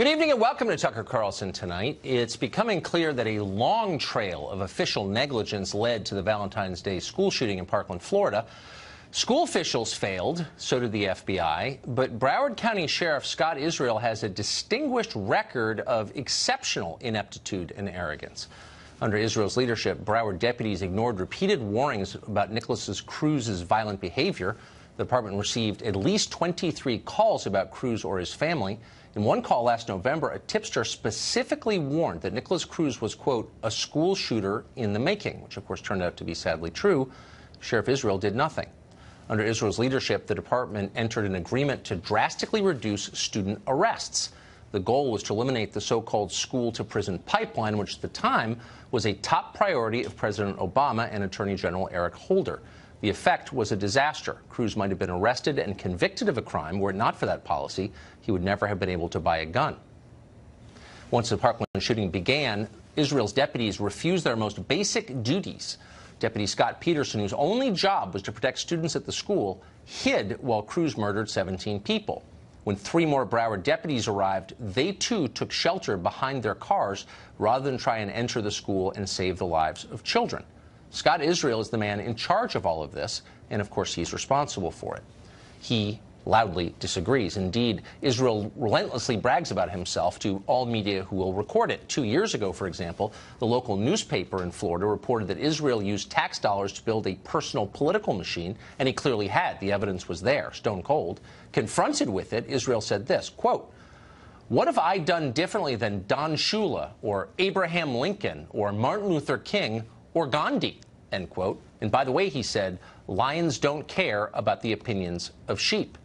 Good evening and welcome to Tucker Carlson Tonight. It's becoming clear that a long trail of official negligence led to the Valentine's Day school shooting in Parkland, Florida. School officials failed, so did the FBI, but Broward County Sheriff Scott Israel has a distinguished record of exceptional ineptitude and arrogance. Under Israel's leadership, Broward deputies ignored repeated warnings about Nicholas Cruz's violent behavior. The department received at least 23 calls about Cruz or his family. In one call last November, a tipster specifically warned that Nicholas Cruz was, quote, a school shooter in the making, which of course turned out to be sadly true. Sheriff Israel did nothing. Under Israel's leadership, the department entered an agreement to drastically reduce student arrests. The goal was to eliminate the so-called school-to-prison pipeline, which at the time was a top priority of President Obama and Attorney General Eric Holder. The effect was a disaster. Cruz might have been arrested and convicted of a crime. Were it not for that policy, he would never have been able to buy a gun. Once the Parkland shooting began, Israel's deputies refused their most basic duties. Deputy Scott Peterson, whose only job was to protect students at the school, hid while Cruz murdered 17 people. When 3 more Broward deputies arrived, they too took shelter behind their cars rather than try and enter the school and save the lives of children. Scott Israel is the man in charge of all of this, and of course he's responsible for it. He loudly disagrees. Indeed, Israel relentlessly brags about himself to all media who will record it. 2 years ago, for example, the local newspaper in Florida reported that Israel used tax dollars to build a personal political machine, and he clearly had. The evidence was there, stone cold. Confronted with it, Israel said this, quote, "What have I done differently than Don Shula or Abraham Lincoln or Martin Luther King or Gandhi?" End quote. And by the way, he said, lions don't care about the opinions of sheep.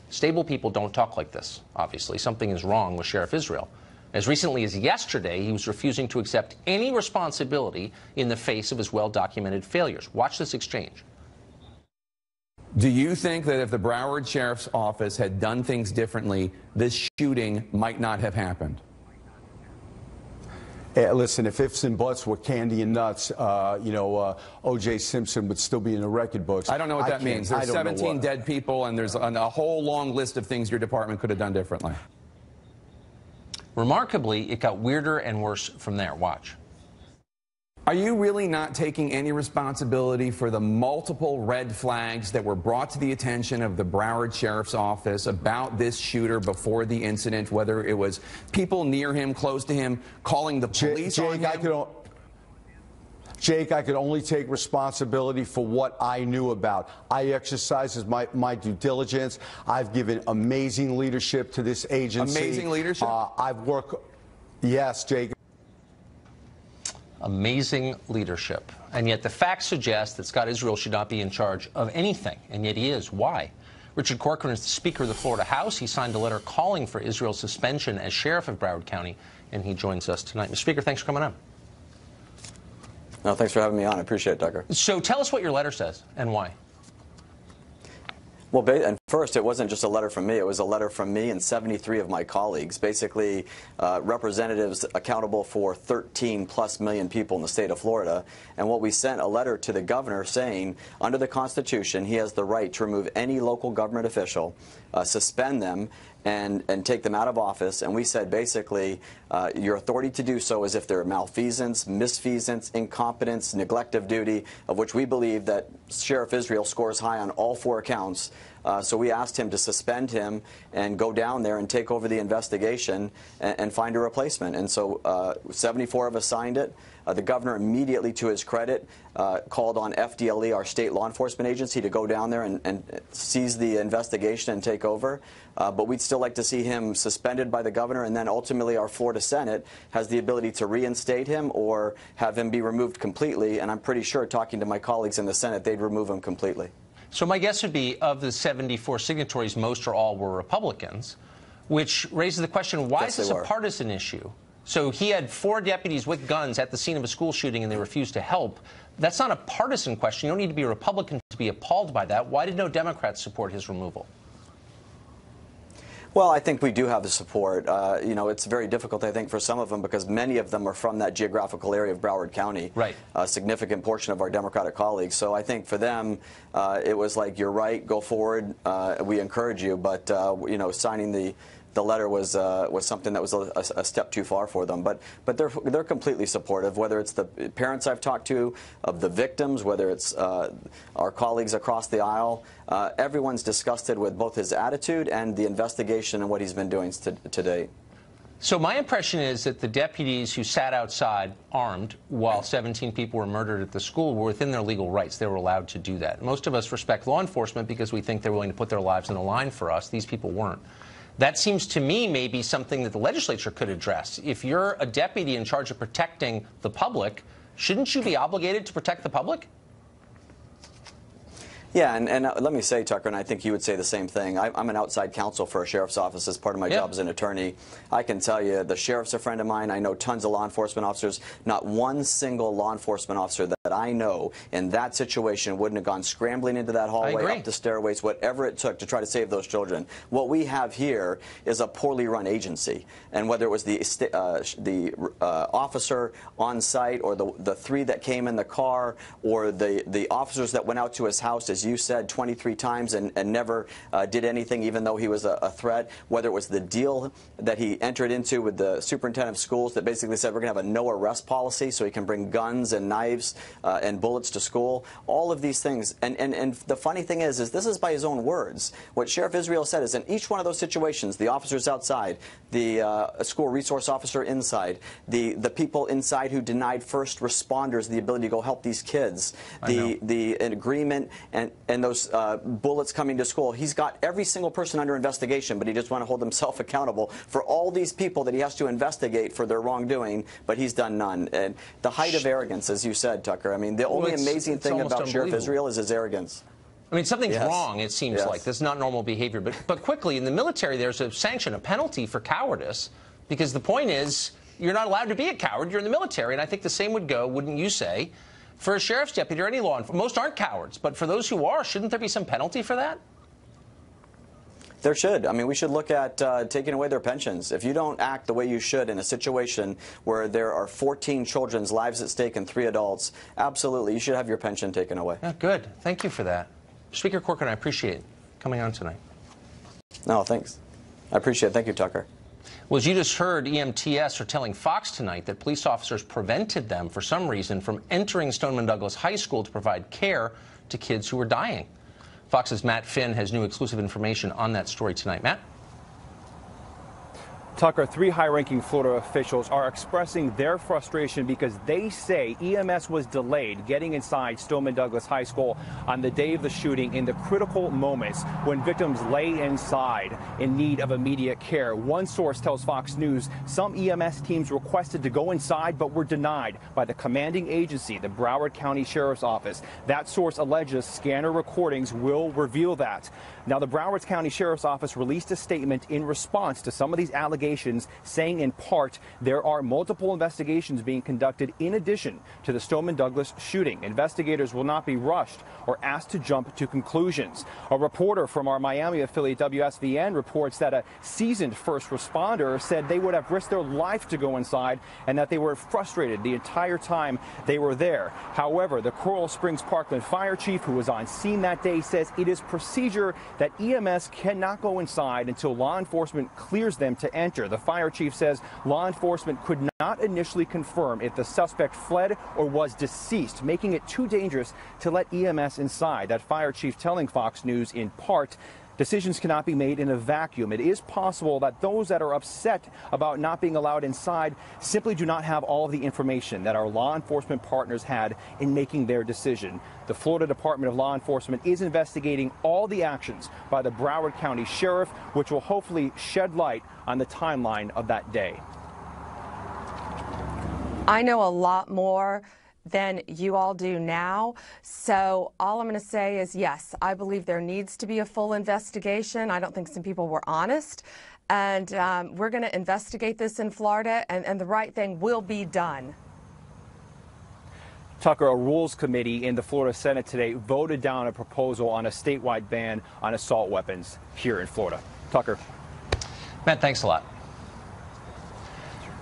Stable people don't talk like this, obviously. Something is wrong with Sheriff Israel. As recently as yesterday, he was refusing to accept any responsibility in the face of his well-documented failures. Watch this exchange. Do you think that if the Broward Sheriff's Office had done things differently, this shooting might not have happened? Listen, if ifs and buts were candy and nuts, O.J. Simpson would still be in the record books. I don't know what that means. There's 17 dead people, and there's a whole long list of things your department could have done differently. Remarkably, it got weirder and worse from there. Watch. Are you really not taking any responsibility for the multiple red flags that were brought to the attention of the Broward Sheriff's Office about this shooter before the incident, whether it was people near him, close to him, calling the police on him? Jake, I could only take responsibility for what I knew about. I exercised my due diligence. I've given amazing leadership to this agency. Amazing leadership? Yes, Jake. Amazing leadership. And yet the facts suggest that Scott Israel should not be in charge of anything, and yet he is. Why? Richard Corcoran is the Speaker of the Florida House. He signed a letter calling for Israel's suspension as Sheriff of Broward County, and he joins us tonight. Mr. Speaker, thanks for coming on. No, thanks for having me on. I appreciate it, Tucker. So tell us what your letter says and why. Well, and first, it wasn't just a letter from me. It was a letter from me and 73 of my colleagues, basically representatives accountable for 13+ million people in the state of Florida. And what we sent a letter to the governor saying, under the Constitution, he has the right to remove any local government official, suspend them, and take them out of office. And we said, basically, your authority to do so is if there are malfeasance, misfeasance, incompetence, neglect of duty, of which we believe that Sheriff Israel scores high on all 4 accounts. So we asked him to suspend him and go down there and take over the investigation and find a replacement. And so 74 of us signed it. The governor immediately, to his credit, called on FDLE, our state law enforcement agency, to go down there and seize the investigation and take over. But we'd still like to see him suspended by the governor, and then ultimately our Florida Senate has the ability to reinstate him or have him be removed completely. And I'm pretty sure, talking to my colleagues in the Senate, they'd remove him completely. So my guess would be, of the 74 signatories, most or all were Republicans, which raises the question, why is this a partisan issue? So he had 4 deputies with guns at the scene of a school shooting and they refused to help. That's not a partisan question. You don't need to be a Republican to be appalled by that. Why did no Democrats support his removal? Well, I think we do have the support. It's very difficult, I think, for some of them because many of them are from that geographical area of Broward County. Right. A significant portion of our Democratic colleagues. So I think for them, it was like, you're right, go forward. We encourage you. But, signing the the letter was something that was a step too far for them. But they're completely supportive, whether it's the parents I've talked to of the victims, whether it's our colleagues across the aisle. Everyone's disgusted with both his attitude and the investigation and what he's been doing to date. So my impression is that the deputies who sat outside armed while 17 people were murdered at the school were within their legal rights. They were allowed to do that. Most of us respect law enforcement because we think they're willing to put their lives on the line for us. These people weren't. That seems to me maybe something that the legislature could address. If you're a deputy in charge of protecting the public, shouldn't you be obligated to protect the public? Yeah, and let me say, Tucker, and I think you would say the same thing. I'm an outside counsel for a sheriff's office as part of my job as an attorney. I can tell you the sheriff's a friend of mine. I know tons of law enforcement officers. Not one single law enforcement officer that I know in that situation wouldn't have gone scrambling into that hallway, up the stairways, whatever it took to try to save those children. What we have here is a poorly run agency. And whether it was the officer on site or the three that came in the car or the officers that went out to his house, as you said, 23 times and never did anything even though he was a threat, whether it was the deal that he entered into with the superintendent of schools that basically said we're going to have a no arrest policy so he can bring guns and knives and bullets to school, all of these things. And the funny thing is this is by his own words. What Sheriff Israel said is in each one of those situations, the officers outside, the school resource officer inside, the people inside who denied first responders the ability to go help these kids, the agreement and those bullets coming to school. He's got every single person under investigation, but he just want to hold himself accountable for all these people that he has to investigate for their wrongdoing, but he's done none. And the height of arrogance, as you said, Tucker. I mean, the only amazing thing about Sheriff Israel is his arrogance. I mean, something's wrong, it seems like. That's not normal behavior. But quickly, in the military, there's a sanction, a penalty for cowardice, because the point is you're not allowed to be a coward. You're in the military, and I think the same would go, wouldn't you say, for a sheriff's deputy or any law enforcement. Most aren't cowards, but for those who are, shouldn't there be some penalty for that? There should. I mean, we should look at taking away their pensions. If you don't act the way you should in a situation where there are 14 children's lives at stake and 3 adults, absolutely, you should have your pension taken away. Yeah, good. Thank you for that. Speaker Corcoran, I appreciate coming on tonight. No, thanks. I appreciate it. Thank you, Tucker. Well, as you just heard, EMTS are telling Fox tonight that police officers prevented them, for some reason, from entering Stoneman Douglas High School to provide care to kids who were dying. Fox's Matt Finn has new exclusive information on that story tonight. Matt? Tucker, 3 high-ranking Florida officials are expressing their frustration because they say EMS was delayed getting inside Stoneman Douglas High School on the day of the shooting in the critical moments when victims lay inside in need of immediate care. One source tells Fox News some EMS teams requested to go inside but were denied by the commanding agency, the Broward County Sheriff's Office. That source alleges scanner recordings will reveal that. Now, the Broward County Sheriff's Office released a statement in response to some of these allegations, saying in part there are multiple investigations being conducted in addition to the Stoneman Douglas shooting. Investigators will not be rushed or asked to jump to conclusions. A reporter from our Miami affiliate WSVN reports that a seasoned first responder said they would have risked their life to go inside and that they were frustrated the entire time they were there. However, the Coral Springs Parkland fire chief, who was on scene that day, says it is procedure that EMS cannot go inside until law enforcement clears them to enter. The fire chief says law enforcement could not initially confirm if the suspect fled or was deceased, making it too dangerous to let EMS inside. That fire chief telling Fox News in part, decisions cannot be made in a vacuum. It is possible that those that are upset about not being allowed inside simply do not have all of the information that our law enforcement partners had in making their decision. The Florida Department of Law Enforcement is investigating all the actions by the Broward County Sheriff, which will hopefully shed light on the timeline of that day. I know a lot more than you all do now. So all I'm going to say is, yes, I believe there needs to be a full investigation. I don't think some people were honest. And we're going to investigate this in Florida, and the right thing will be done. Tucker, a rules committee in the Florida Senate today voted down a proposal on a statewide ban on assault weapons here in Florida. Tucker. Matt, thanks a lot.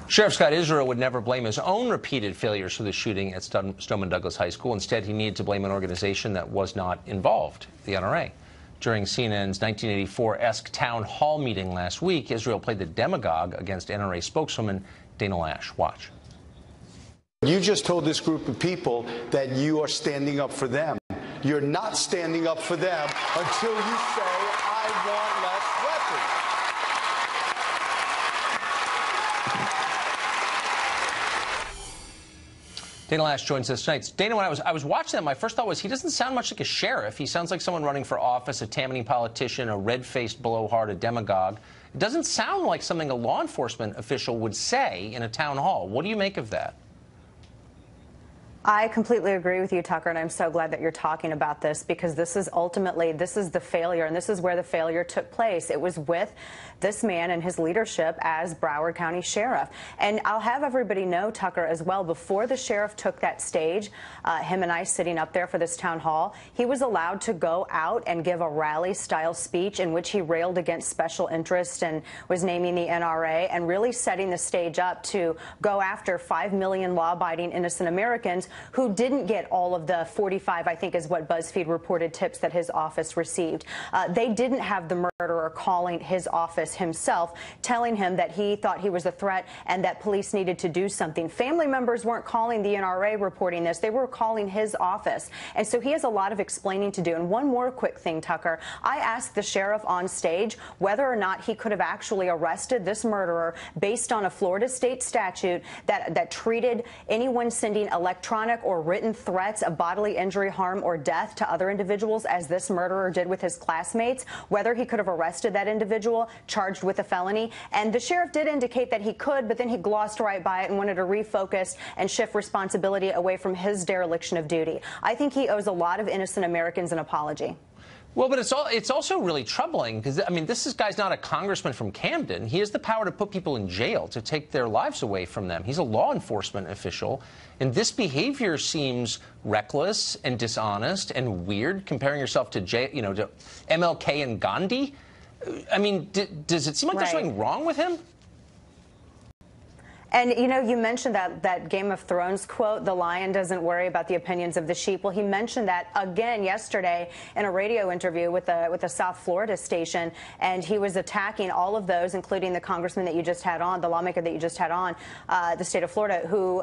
Sheriff Scott Israel would never blame his own repeated failures for the shooting at Stoneman Douglas High School. Instead, he needed to blame an organization that was not involved, the NRA. During CNN's 1984-esque town hall meeting last week, Israel played the demagogue against NRA spokeswoman Dana Lash. Watch. You just told this group of people that you are standing up for them. You're not standing up for them until you say, I want less weapons. Dana Lash joins us tonight. Dana, when I was watching that, my first thought was he doesn't sound much like a sheriff. He sounds like someone running for office, a Tammany politician, a red-faced blowhard, a demagogue. It doesn't sound like something a law enforcement official would say in a town hall. What do you make of that? I completely agree with you, Tucker, and I'm so glad that you're talking about this, because this is ultimately, this is the failure, and this is where the failure took place. It was with this man and his leadership as Broward County Sheriff. And I'll have everybody know, Tucker, as well, before the sheriff took that stage, him and I sitting up there for this town hall, he was allowed to go out and give a rally-style speech in which he railed against special interests and was naming the NRA and really setting the stage up to go after 5 million law-abiding innocent Americans who didn't get all of the 45, I think is what BuzzFeed reported, tips that his office received. They didn't have the murderer calling his office himself, telling him that he thought he was a threat and that police needed to do something. Family members weren't calling the NRA reporting this. They were calling his office. And so he has a lot of explaining to do. And one more quick thing, Tucker. I asked the sheriff on stage whether or not he could have actually arrested this murderer based on a Florida state statute that treated anyone sending electronic or written threats of bodily injury, harm, or death to other individuals, as this murderer did with his classmates, whether he could have arrested that individual charged with a felony. And the sheriff did indicate that he could, but then he glossed right by it and wanted to refocus and shift responsibility away from his dereliction of duty. I think he owes a lot of innocent Americans an apology. Well, but it's also really troubling because, I mean, this guy's not a congressman from Camden. He has the power to put people in jail, to take their lives away from them. He's a law enforcement official, and this behavior seems reckless and dishonest and weird, comparing yourself to, to MLK and Gandhi. I mean, does it seem like there's something wrong with him? And, you know, you mentioned that Game of Thrones quote, the lion doesn't worry about the opinions of the sheep. Well, he mentioned that again yesterday in a radio interview with a South Florida station, and he was attacking all of those, including the congressman that you just had on, the lawmaker that you just had on, the state of Florida, who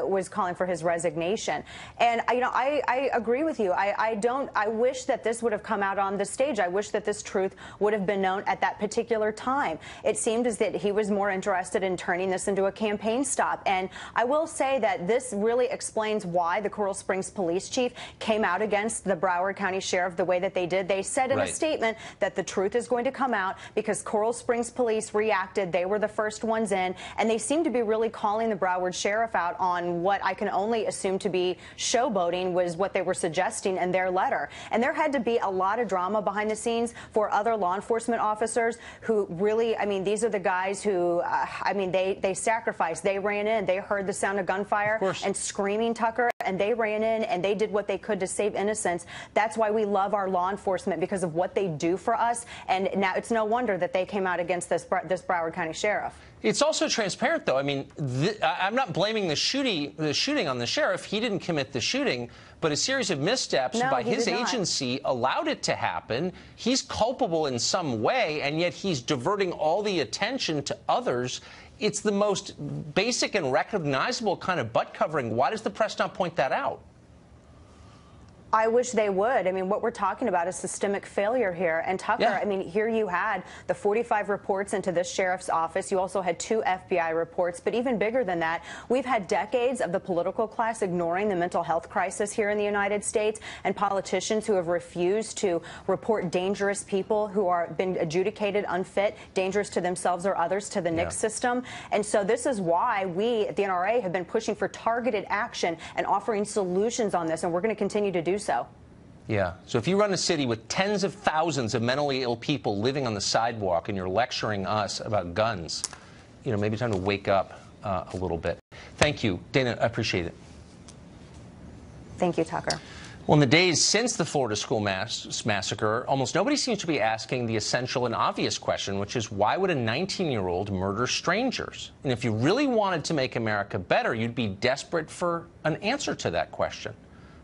was calling for his resignation. And, you know, I agree with you. I wish that this would have come out on the stage. I wish that this truth would have been known at that particular time. It seemed as that he was more interested in turning this into a campaign stop. And I will say that this really explains why the Coral Springs police chief came out against the Broward County sheriff the way that they did. They said in a statement that the truth is going to come out because Coral Springs police reacted. They were the first ones in, and they seem to be really calling the Broward sheriff out on what I can only assume to be showboating was what they were suggesting in their letter. And there had to be a lot of drama behind the scenes for other law enforcement officers who really, I mean, these are the guys who, I mean, they sacrificed. They ran in. They heard the sound of gunfire and screaming, Tucker, and they ran in and they did what they could to save innocents. That's why we love our law enforcement, because of what they do for us. And now it's no wonder that they came out against this Broward County sheriff. It's also transparent, though. I mean, I'm not blaming the shooting on the sheriff. He didn't commit the shooting, but a series of missteps by his agency allowed it to happen. He's culpable in some way, and yet he's diverting all the attention to others. It's the most basic and recognizable kind of butt covering. Why does the press not point that out? I wish they would. I mean, what we're talking about is systemic failure here. And Tucker, I mean, here you had the 45 reports into this sheriff's office. You also had 2 FBI reports. But even bigger than that, we've had decades of the political class ignoring the mental health crisis here in the United States, and politicians who have refused to report dangerous people who are been adjudicated unfit, dangerous to themselves or others, to the NICS system. And so this is why we at the NRA have been pushing for targeted action and offering solutions on this. And we're going to continue to do so. Yeah. So if you run a city with tens of thousands of mentally ill people living on the sidewalk and you're lecturing us about guns, you know, maybe time to wake up a little bit. Thank you, Dana. I appreciate it. Thank you, Tucker. Well, in the days since the Florida school massacre, almost nobody seems to be asking the essential and obvious question, which is, why would a 19-year-old murder strangers? And if you really wanted to make America better, you'd be desperate for an answer to that question.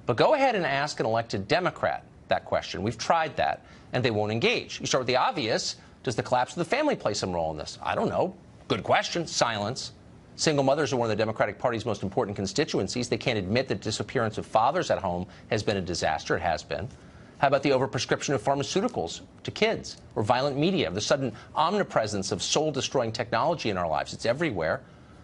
But go ahead and ask an elected Democrat. that question. We've tried that, and they won't engage. You start with the obvious. Does the collapse of the family play some role in this? I don't know. Good question. Silence. Single mothers are one of the Democratic Party's most important constituencies. They can't admit that disappearance of fathers at home has been a disaster. It has been. How about the overprescription of pharmaceuticals to kids, or violent media, the sudden omnipresence of soul-destroying technology in our lives? It's everywhere.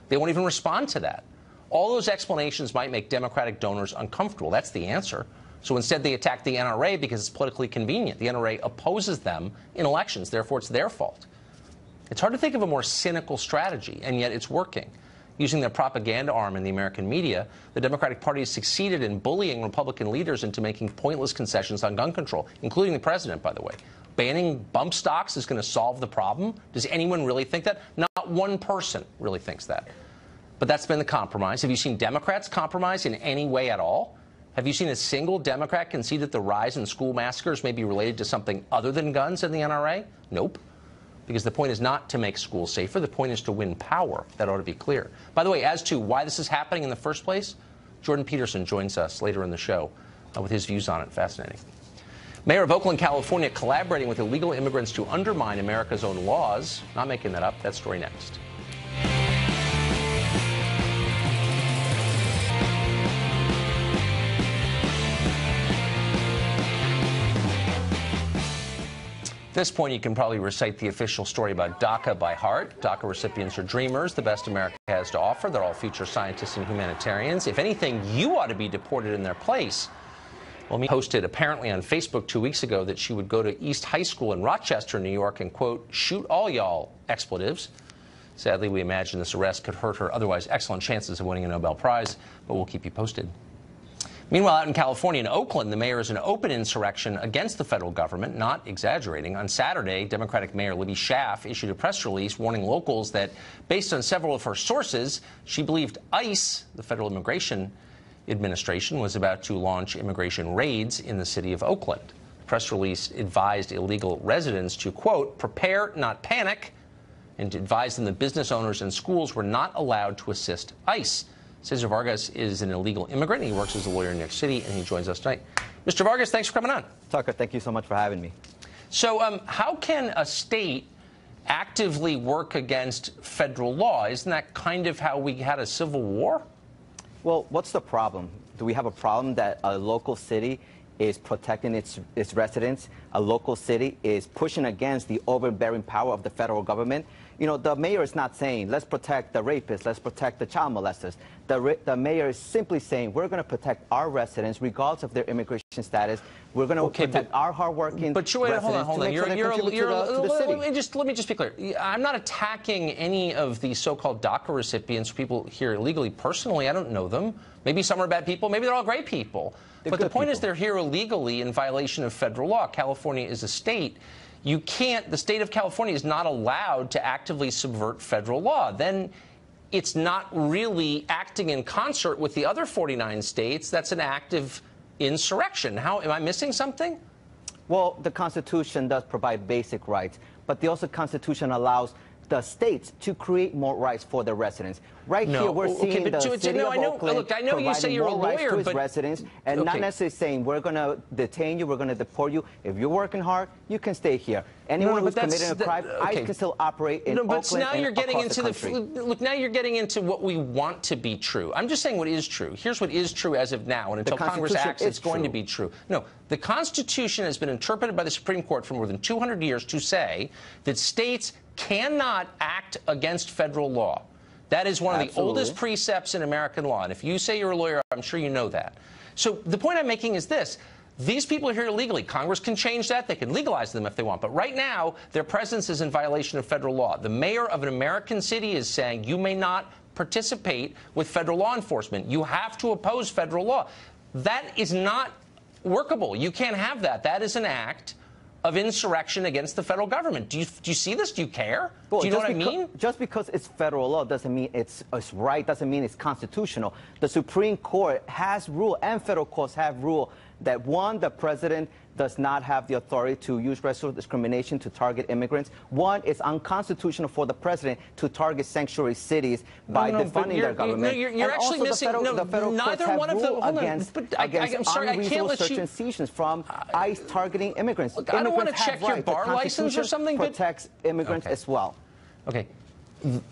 They won't even respond to that. All those explanations might make Democratic donors uncomfortable. That's the answer. So instead, they attack the NRA because it's politically convenient. The NRA opposes them in elections. Therefore, it's their fault. It's hard to think of a more cynical strategy, and yet it's working. Using their propaganda arm in the American media, the Democratic Party has succeeded in bullying Republican leaders into making pointless concessions on gun control, including the president, by the way. Banning bump stocks is going to solve the problem? Does anyone really think that? Not one person really thinks that. But that's been the compromise. Have you seen Democrats compromise in any way at all? Have you seen a single Democrat concede that the rise in school massacres may be related to something other than guns in the NRA? Nope. Because the point is not to make schools safer. The point is to win power. That ought to be clear. By the way, as to why this is happening in the first place, Jordan Peterson joins us later in the show with his views on it. Fascinating. Mayor of Oakland, California, collaborating with illegal immigrants to undermine America's own laws. Not making that up. That story next. At this point, you can probably recite the official story about DACA by heart. DACA recipients are dreamers, the best America has to offer. They're all future scientists and humanitarians. If anything, you ought to be deported in their place. Well, me posted apparently on Facebook 2 weeks ago that she would go to East High School in Rochester, New York, and, quote, shoot all y'all expletives. Sadly, we imagine this arrest could hurt her otherwise excellent chances of winning a Nobel Prize, but we'll keep you posted. Meanwhile, out in California, in Oakland, the mayor is an open insurrection against the federal government, not exaggerating. On Saturday, Democratic Mayor Libby Schaaf issued a press release warning locals that, based on several of her sources, she believed ICE, the Federal Immigration Administration, was about to launch immigration raids in the city of Oakland. The press release advised illegal residents to, quote, prepare, not panic, and advised them that business owners and schools were not allowed to assist ICE. Cesar Vargas is an illegal immigrant. He works as a lawyer in New York City, and he joins us tonight. Mr. Vargas, thanks for coming on. Tucker, thank you so much for having me. So how can a state actively work against federal law? Isn't that kind of how we had a civil war? Well, what's the problem? Do we have a problem that a local city is protecting its residents? A local city is pushing against the overbearing power of the federal government? You know, the mayor is not saying, let's protect the rapists, let's protect the child molesters. The mayor is simply saying, we're going to protect our residents, regardless of their immigration status. We're going to protect our hardworking residents. Hold on. Let me just be clear. I'm not attacking any of the so-called DACA recipients, people here illegally. Personally, I don't know them. Maybe some are bad people. Maybe they're all great people. But the point is they're here illegally in violation of federal law. California is a state. You can't, the state of California is not allowed to actively subvert federal law. Then it's not really acting in concert with the other 49 states. That's an active insurrection. How, am I missing something? Well, the Constitution does provide basic rights, but the Constitution allows the states to create more rights for their residents. Right here, we're seeing the city of Oakland providing more rights to its residents, and not necessarily saying we're going to detain you, we're going to deport you. If you're working hard, you can stay here. Anyone who's committed a crime, ICE can still operate in Oakland and across the country. Look, now you're getting into what we want to be true. I'm just saying what is true. Here's what is true as of now, and until Congress acts, it's going to be true. No, the Constitution has been interpreted by the Supreme Court for more than 200 years to say that states cannot act against federal law. That is one of the oldest precepts in American law. And if you say you're a lawyer, I'm sure you know that. So the point I'm making is this. These people are here illegally. Congress can change that. They can legalize them if they want. But right now, their presence is in violation of federal law. The mayor of an American city is saying you may not participate with federal law enforcement. You have to oppose federal law. That is not workable. You can't have that. That is an act of insurrection against the federal government. Do you see this? Do you care? Well, do you know what I mean? Just because it's federal law doesn't mean it's right, doesn't mean it's constitutional. The Supreme Court has ruled, and federal courts have ruled, that, one, the president does not have the authority to use racial discrimination to target immigrants. One, it's unconstitutional for the president to target sanctuary cities by defunding their government. You're actually missing. The federal neither one of them. Against I'm sorry, I can't let search you. and seizures from ICE targeting immigrants. Look, I don't want to check your bar license or something, but protects immigrants as well. Okay.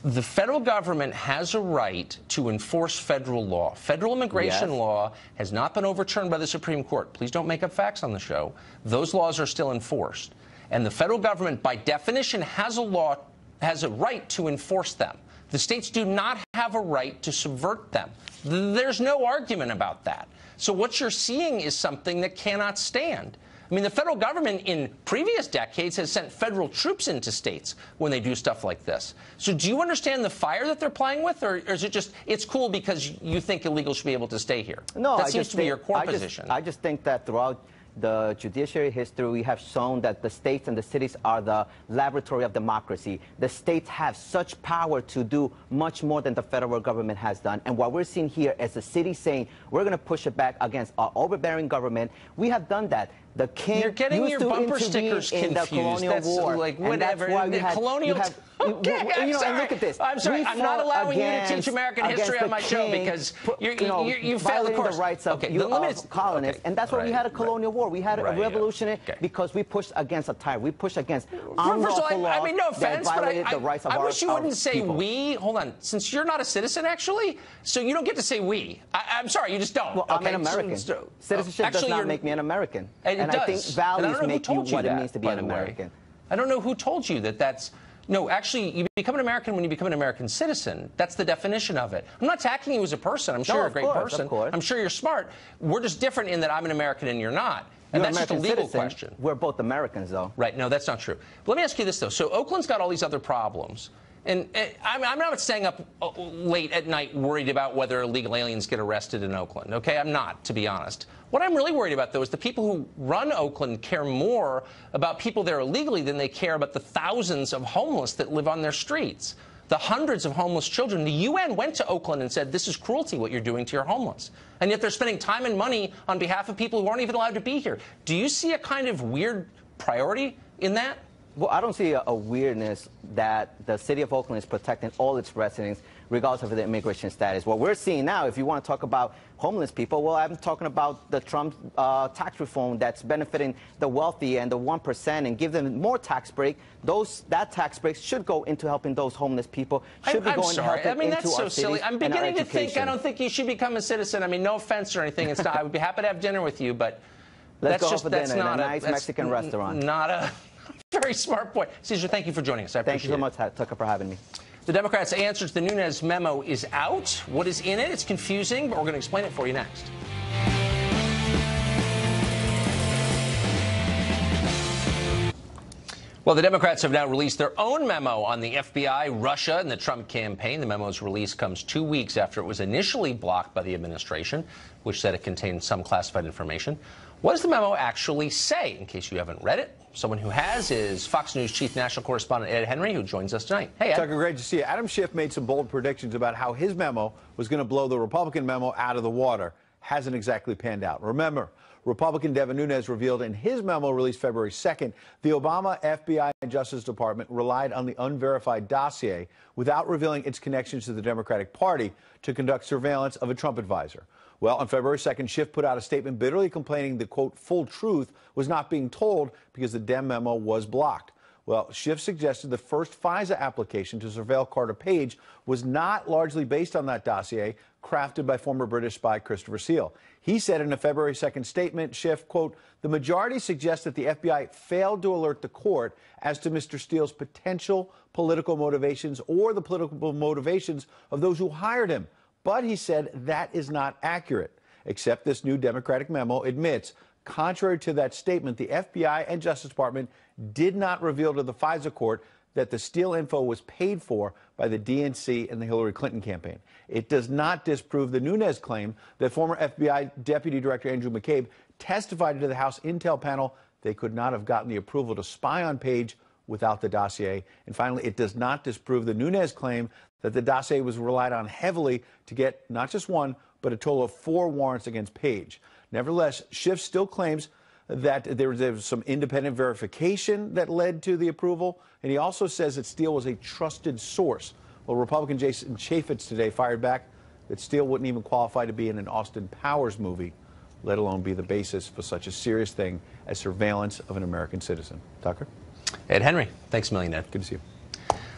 The federal government has a right to enforce federal law. Federal immigration law has not been overturned by the Supreme Court. Please don't make up facts on the show. Those laws are still enforced. And the federal government, by definition, has a right to enforce them. The states do not have a right to subvert them. There's no argument about that. So what you're seeing is something that cannot stand. I mean, the federal government in previous decades has sent federal troops into states when they do stuff like this. So do you understand the fire that they're playing with, or is it just it's cool because you think illegals should be able to stay here? No, that seems to be your core position. I just think that throughout the judiciary history, we have shown that the states and the cities are the laboratory of democracy. The states have such power to do much more than the federal government has done. And what we're seeing here is the city saying, we're going to push it back against our overbearing government. We have done that. The king You're getting your bumper stickers in confused. The colonial that's war. like whatever. And that's why colonial. Okay, I'm sorry. And look at this. I'm sorry. I'm not allowing you to teach American history on my show because you failed the course. The rights of colonists, and that's why we had a colonial war. We had a revolution because we pushed against a tyrant. We pushed against unlawful law. I mean, no offense, that violated the rights of I wish you wouldn't say people. we. Hold on. Since you're not a citizen, actually, so you don't get to say we. I'm sorry. You just don't. Well, I'm an American. Citizenship does not make me an American. And I think values make you what it means to be an American. I don't know who told you that that's... No, actually, you become an American when you become an American citizen. That's the definition of it. I'm not attacking you as a person. I'm sure you're a great person. I'm sure you're smart. We're just different in that I'm an American and you're not. And that's just a legal question. We're both Americans, though. Right. No, that's not true. But let me ask you this, though. So Oakland's got all these other problems. And I'm not staying up late at night worried about whether illegal aliens get arrested in Oakland. Okay, I'm not, to be honest. What I'm really worried about, though, is the people who run Oakland care more about people there illegally than they care about the thousands of homeless that live on their streets. The hundreds of homeless children. The UN went to Oakland and said, this is cruelty, what you're doing to your homeless. And yet they're spending time and money on behalf of people who aren't even allowed to be here. Do you see a kind of weird priority in that? Well, I don't see a weirdness that the city of Oakland is protecting all its residents, regardless of their immigration status. What we're seeing now, if you want to talk about homeless people, well, I'm talking about the Trump tax reform that's benefiting the wealthy and the 1% and give them more tax break. That tax break should go into helping those homeless people. Should be going into helping I mean, that's so silly. I'm beginning to think I don't think you should become a citizen. I mean, no offense or anything. It's not, I would be happy to have dinner with you, but that's just that's not a nice Mexican restaurant. Not a very smart point. Cesar, thank you for joining us. I appreciate it. Thank you so much, Tucker, for having me. The Democrats' answer to the Nunes memo is out. What is in it? It's confusing, but we're going to explain it for you next. Well, the Democrats have now released their own memo on the FBI, Russia, and the Trump campaign. The memo's release comes 2 weeks after it was initially blocked by the administration, which said it contained some classified information. What does the memo actually say, in case you haven't read it? Someone who has is Fox News chief national correspondent Ed Henry, who joins us tonight. Hey, Ed. Tucker, great to see you. Adam Schiff made some bold predictions about how his memo was going to blow the Republican memo out of the water. Hasn't exactly panned out. Remember, Republican Devin Nunes revealed in his memo released February 2nd, the Obama FBI and Justice Department relied on the unverified dossier without revealing its connections to the Democratic Party to conduct surveillance of a Trump advisor. Well, on February 2nd, Schiff put out a statement bitterly complaining the, quote, full truth was not being told because the Dem memo was blocked. Well, Schiff suggested the first FISA application to surveil Carter Page was not largely based on that dossier crafted by former British spy Christopher Steele. He said in a February 2nd statement, Schiff, quote, the majority suggests that the FBI failed to alert the court as to Mr. Steele's potential political motivations or the political motivations of those who hired him. But he said that is not accurate, except this new Democratic memo admits, contrary to that statement, the FBI and Justice Department did not reveal to the FISA court that the Steele info was paid for by the DNC and the Hillary Clinton campaign. It does not disprove the Nunes claim that former FBI Deputy Director Andrew McCabe testified to the House Intel panel they could not have gotten the approval to spy on Page without the dossier. And finally, it does not disprove the Nunes claim that the dossier was relied on heavily to get not just one, but a total of 4 warrants against Page. Nevertheless, Schiff still claims that there was some independent verification that led to the approval, and he also says that Steele was a trusted source. Well, Republican Jason Chaffetz today fired back that Steele wouldn't even qualify to be in an Austin Powers movie, let alone be the basis for such a serious thing as surveillance of an American citizen. Tucker? Ed Henry, thanks a million, Ed. Good to see you.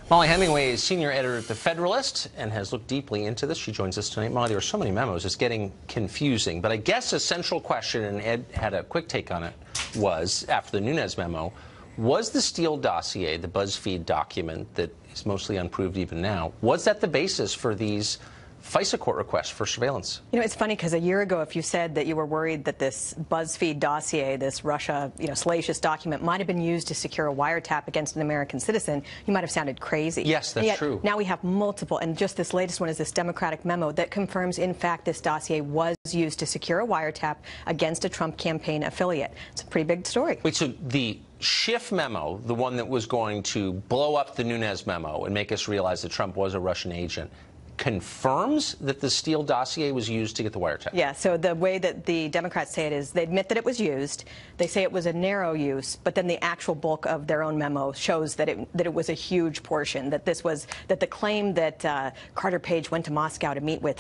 Molly Hemingway is senior editor at The Federalist and has looked deeply into this. She joins us tonight. Molly, there are so many memos, it's getting confusing. But I guess a central question, and Ed had a quick take on it, was, after the Nunes memo, was the Steele dossier, the BuzzFeed document that is mostly unproved even now, was that the basis for these FISA court requests for surveillance? You know, it's funny because a year ago, if you said that you were worried that this BuzzFeed dossier, this Russia, salacious document, might have been used to secure a wiretap against an American citizen, you might have sounded crazy. Yes, that's true. Now we have multiple, and just this latest one is this Democratic memo that confirms, in fact, this dossier was used to secure a wiretap against a Trump campaign affiliate. It's a pretty big story. Wait, so the Schiff memo, the one that was going to blow up the Nunes memo and make us realize that Trump was a Russian agent, confirms that the Steele dossier was used to get the wiretap? Yeah, so the way that the Democrats say it is they admit that it was used. They say it was a narrow use, but then the actual bulk of their own memo shows that it was a huge portion, that the claim that Carter Page went to Moscow to meet with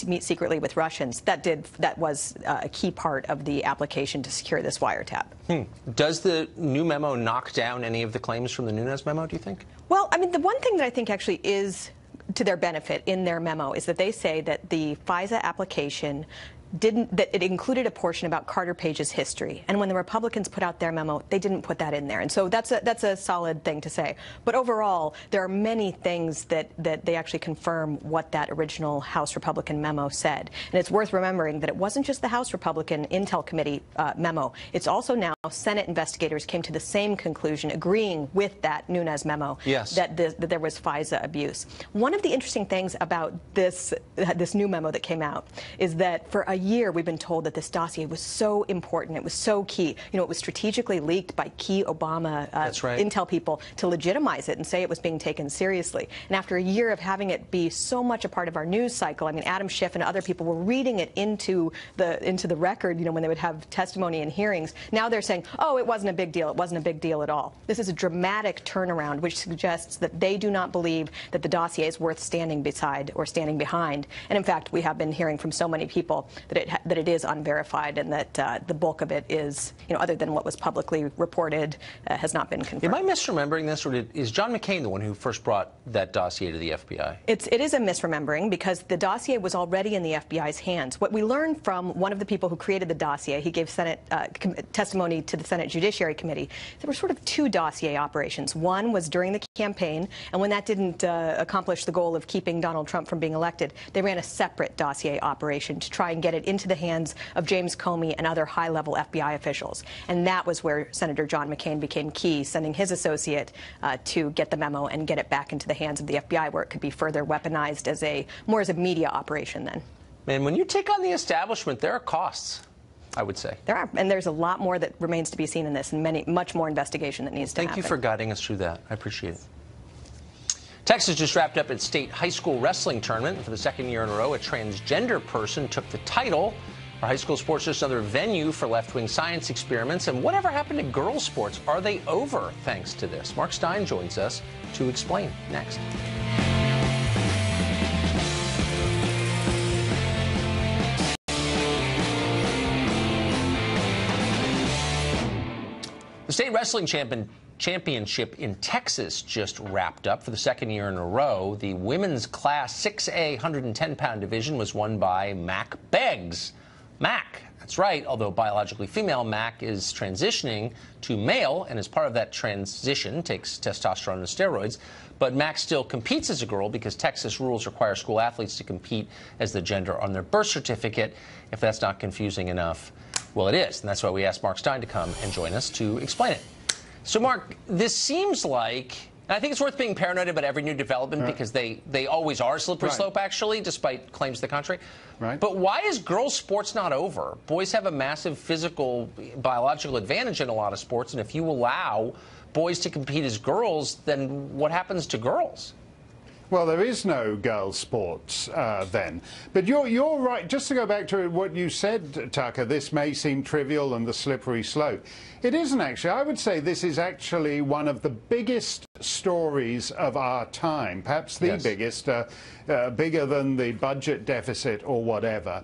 meet secretly with Russians, that was a key part of the application to secure this wiretap. Does the new memo knock down any of the claims from the Nunes memo, do you think? Well, I mean, the one thing that I think actually is to their benefit in their memo is that they say that the FISA application that it included a portion about Carter Page's history. And when the Republicans put out their memo, they didn't put that in there. And so that's a solid thing to say. But overall, there are many things that they actually confirm what that original House Republican memo said. And it's worth remembering that it wasn't just the House Republican Intel Committee memo. It's also now Senate investigators came to the same conclusion, agreeing with that Nunes memo, yes, that there was FISA abuse. One of the interesting things about this new memo that came out is that for a year we've been told that this dossier was so important, it was so key. You know, it was strategically leaked by key Obama intel people to legitimize it and say it was being taken seriously. And after a year of having it be so much a part of our news cycle, I mean, Adam Schiff and other people were reading it into the record, when they would have testimony and hearings. Now they're saying, oh, it wasn't a big deal. It wasn't a big deal at all. This is a dramatic turnaround, which suggests that they do not believe that the dossier is worth standing beside or standing behind. And in fact, we have been hearing from so many people that it is unverified and that the bulk of it is, other than what was publicly reported, has not been confirmed. Am I misremembering this, or is John McCain the one who first brought that dossier to the FBI? It is a misremembering because the dossier was already in the FBI's hands. What we learned from one of the people who created the dossier, he gave Senate testimony to the Senate Judiciary Committee, there were sort of two dossier operations. One was during the campaign, and when that didn't accomplish the goal of keeping Donald Trump from being elected, they ran a separate dossier operation to try and get it into the hands of James Comey and other high-level FBI officials. And that was where Senator John McCain became key, sending his associate to get the memo and get it back into the hands of the FBI, where it could be further weaponized more as a media operation then. Man, when you take on the establishment, there are costs, I would say. There are, and there's a lot more that remains to be seen in this, and much more investigation that needs to happen. Thank you for guiding us through that. I appreciate it. Texas just wrapped up its state high school wrestling tournament. For the second year in a row, a transgender person took the title. Our high school sports just another venue for left-wing science experiments. And whatever happened to girls' sports? Are they over thanks to this? Mark Stein joins us to explain next. The state wrestling championship in Texas just wrapped up for the second year in a row. The women's class 6A 110-pound division was won by Mac Beggs. Mac, that's right, although biologically female, Mac is transitioning to male, and as part of that transition takes testosterone and steroids. But Mac still competes as a girl because Texas rules require school athletes to compete as the gender on their birth certificate. If that's not confusing enough, well, it is, and that's why we asked Mark Stein to come and join us to explain it. So, Mark, this seems like, and I think it's worth being paranoid about every new development because they always are a slippery slope, actually, despite claims to the contrary. Right. But why is girls' sports not over? Boys have a massive physical, biological advantage in a lot of sports, and if you allow boys to compete as girls, then what happens to girls? Well, there is no girls' sports then. But you're right. Just to go back to what you said, Tucker, this may seem trivial and the slippery slope. It isn't actually. I would say this is actually one of the biggest stories of our time, perhaps the biggest, bigger than the budget deficit or whatever.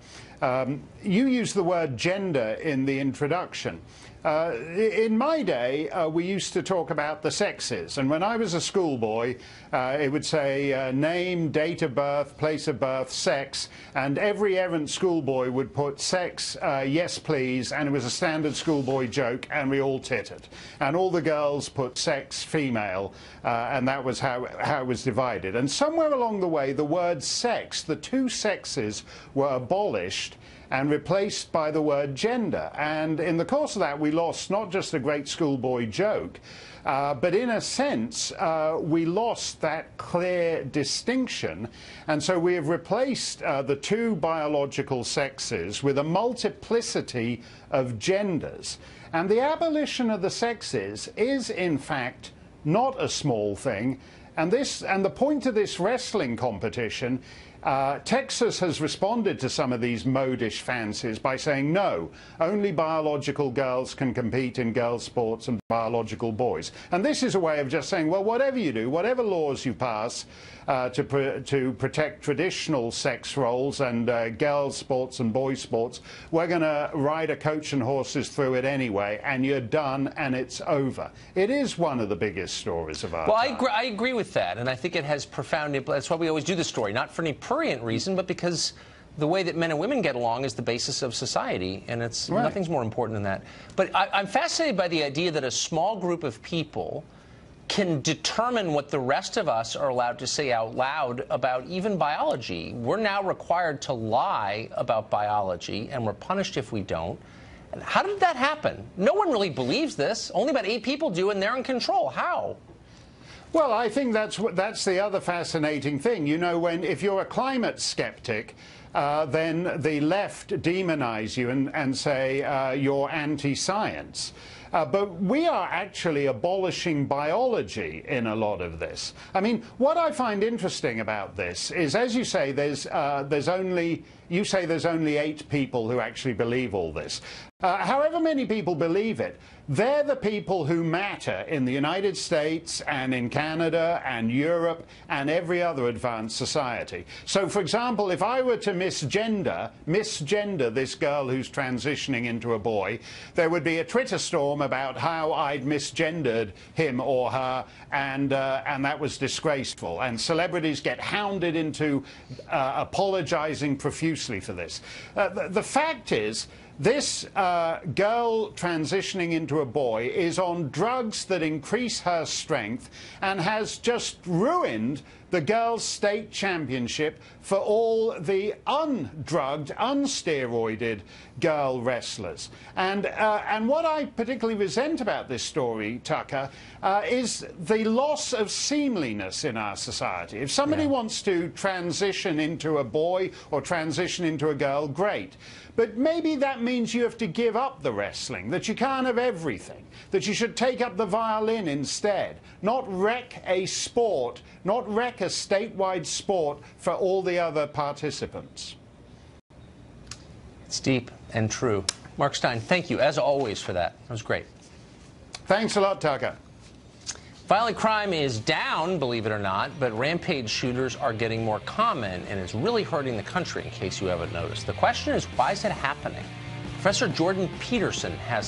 You used the word gender in the introduction. In my day, we used to talk about the sexes, and when I was a schoolboy, it would say name, date of birth, place of birth, sex, and every errant schoolboy would put sex, yes please, and it was a standard schoolboy joke, and we all tittered. And all the girls put sex, female, and that was how it was divided. And somewhere along the way, the word sex, the two sexes, were abolished and replaced by the word gender. And in the course of that, we lost not just a great schoolboy joke, but in a sense, we lost that clear distinction. And so we have replaced the two biological sexes with a multiplicity of genders. And the abolition of the sexes is, in fact, not a small thing. And the point of this wrestling competition, Texas has responded to some of these modish fancies by saying, no, only biological girls can compete in girls' sports and biological boys. And this is a way of just saying, well, whatever you do, whatever laws you pass to protect traditional sex roles and girls' sports and boys' sports, we're going to ride a coach and horses through it anyway, and you're done and it's over. It is one of the biggest stories of our time. Well, I agree with that, and I think it has profound implications. That's why we always do the story, not for any prurient reason, but because the way that men and women get along is the basis of society, and it's nothing's more important than that. But I'm fascinated by the idea that a small group of people can determine what the rest of us are allowed to say out loud about even biology. We're now required to lie about biology, and we're punished if we don't. And how did that happen? No one really believes this. Only about 8 people do, and they're in control. How? Well, I think that's the other fascinating thing. You know, if you're a climate skeptic, then the left demonize you and say you're anti-science. But we are actually abolishing biology in a lot of this. I mean, what I find interesting about this is, as you say, there's only 8 people who actually believe all this. However many people believe it, they're the people who matter in the United States and in Canada and Europe and every other advanced society. So, for example, if I were to misgender this girl who's transitioning into a boy, there would be a Twitter storm about how I'd misgendered him or her, and that was disgraceful. And celebrities get hounded into apologizing profusely for this. The fact is, this girl transitioning into a boy is on drugs that increase her strength and has just ruined the girls' state championship for all the undrugged, unsteroided girl wrestlers. And what I particularly resent about this story, Tucker, is the loss of seemliness in our society. If somebody wants to transition into a boy or transition into a girl, great. But maybe that means you have to give up the wrestling, that you can't have everything, that you should take up the violin instead, not wreck a sport, not wreck a statewide sport for all the other participants. It's deep and true. Mark Steyn, thank you, as always, for that. That was great. Thanks a lot, Tucker. Violent crime is down, believe it or not, but rampage shooters are getting more common, and it's really hurting the country, in case you haven't noticed. The question is, why is it happening? Professor Jordan Peterson has